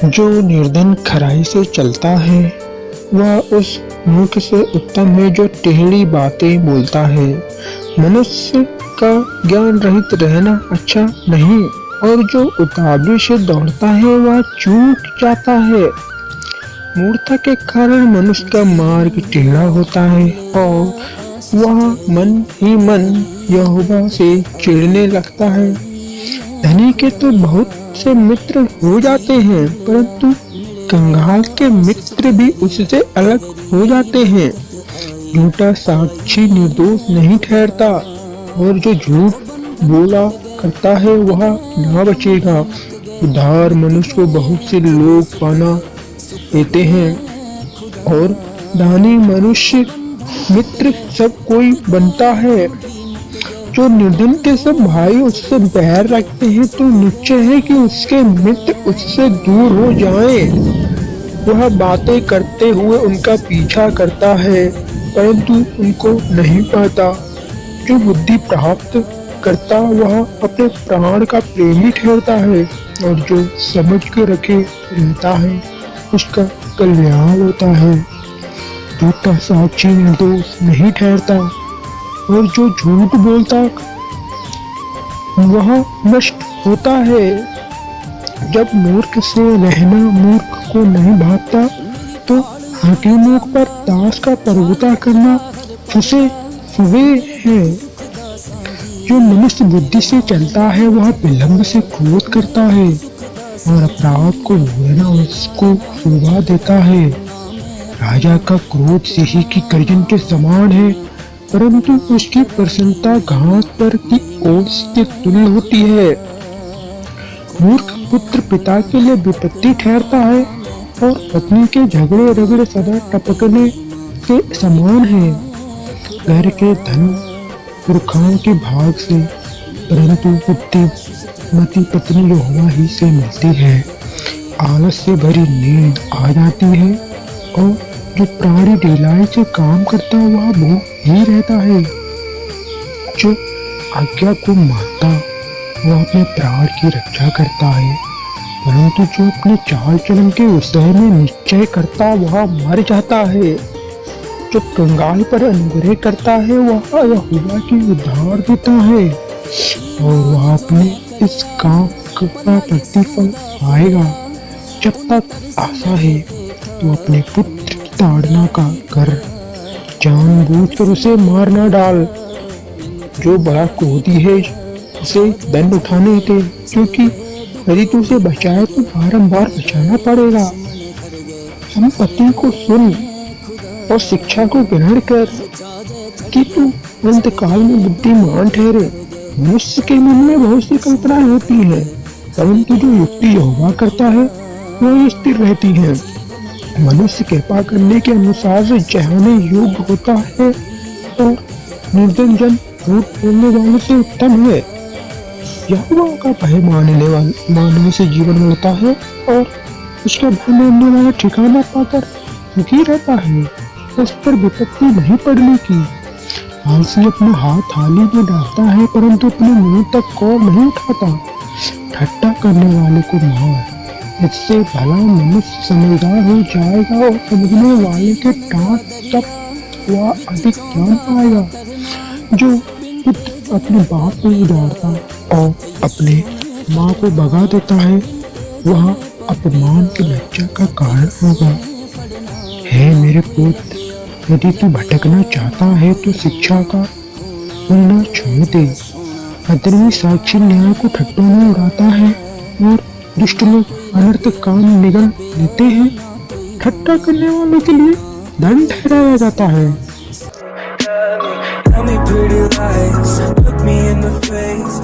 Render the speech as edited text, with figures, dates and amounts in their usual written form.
जो निर्धन खराई से चलता है वह उस मूर्ख से उत्तम है जो टेढ़ी बातें बोलता है। मनुष्य का ज्ञान रहित रहना अच्छा नहीं, और जो उतावली से दौड़ता है वह चूक जाता है। मूर्खता के कारण मनुष्य का मार्ग टेढ़ा होता है और वह मन ही मन यहोवा से चिढ़ने लगता है। धनी के तो बहुत से मित्र हो जाते हैं, परंतु कंगाल के मित्र भी उससे अलग हो जाते हैं। झूठा साक्षी निर्दोष नहीं ठहरता, और जो झूठ बोला करता है वह ना बचेगा। उधार मनुष्य को बहुत से लोग पाना देते हैं, और दानी मनुष्य मित्र सब कोई बनता है। जो निर्धन के सब भाई उससे बैर रखते हैं तो निश्चय है कि उसके मित्र उससे दूर हो जाएं। वह बातें करते हुए उनका पीछा करता है, परंतु उनको नहीं पाता। जो बुद्धि प्राप्त करता वह अपने प्राण का प्रेमी ठहरता है, और जो समझ के रखे रहता है उसका कल्याण होता है। झूठा साक्षी निर्दोष नहीं ठहरता, और जो झूठ बोलता वह नष्ट होता है। जब मूर्ख से रहना मूर्ख को नहीं भाता, तो हकीमों पर दास का परवता करना उसे फुवे है। जो मनुष्य बुद्धि से चलता है वह विलंब से क्रोध करता है, और अपराध को भूलना उसको शोभा देता है। राजा का क्रोध सिंह की गर्जन के समान है, परंतु उसकी प्रसन्नता घास पर की ओस के तुल्य होती है। मूर्ख पुत्र पिता के लिए विपत्ति ठहरता है, और पत्नी के झगड़े रगड़े सदा टपकने के समान है। घर के धन पुरखाओं के भाग से, परंतु बुद्धिमती पत्नी यहोवा ही से मिलती है। आलस से भरी नींद आ जाती है, और जो प्राणी ढिलाई से काम करता वह भूख ही रहता है। जो आज्ञा को मानता वह अपने प्राण की रक्षा करता है, परंतु जो अपने चाल चलन के विषय में निश्चय करता वह मर जाता है। जो कंगाल पर अनुग्रह करता है वह यहोवा की उद्धार देता है, और वह अपने इस काम का प्रतिफल पाएगा। जब तक आशा है तो अपने पुत्र की ताड़ना का कर, जानबूझकर उसे मार ना डाल। जो बड़ा क्रोधी है उसे दंड उठाने दे, क्योंकि यदि तू उसे बचाए तो बारंबार बचाना पड़ेगा। संपत्ति को सुन और शिक्षा को ग्रहण कर, कि तू अंतकाल में बुद्धिमान ठहरे। मनुष्य के मन में बहुत सी कल्पनाएं होती हैं, परंतु जो युक्ति यहोवा करता है वो स्थिर रहती है। मनुष्य कृपा करने के अनुसार से चाहने योग्य होता है, और निर्धन जन झूठ बोलने वालों से उत्तम है। यहोवा का भय मानने से जीवन बढ़ता है, और उसका भय मानने वाला ठिकाना पाकर सुखी रहता है। उस पर विपत्ति नहीं पड़ने की। आलसी अपने हाथ थाली में डालता है, परंतु अपने मुंह तक कौर नहीं उठाता। ठट्टा करने वाले को मार, इससे भला मनुष्य समझदार हो जाएगा, और समझने वाले के डांट तक वह अधिक ज्ञान पाएगा। जो पुत्र अपने बाप को उजाड़ता और अपने माँ को भगा देता है वह अपमान के लज्जा का कारण होगा। हे मेरे पुत्र, यदि तू भटकना चाहता है तो शिक्षा का बोलना छोड़ दे। अधर्मी साक्षी न्याय को ठट्टों में उड़ाता है, और दुष्ट लोग अनर्थ काम निगल लेते हैं। ठट्टा करने वालों के लिए दंड ठहराया जाता है। Tell me pretty lies, look me in the face.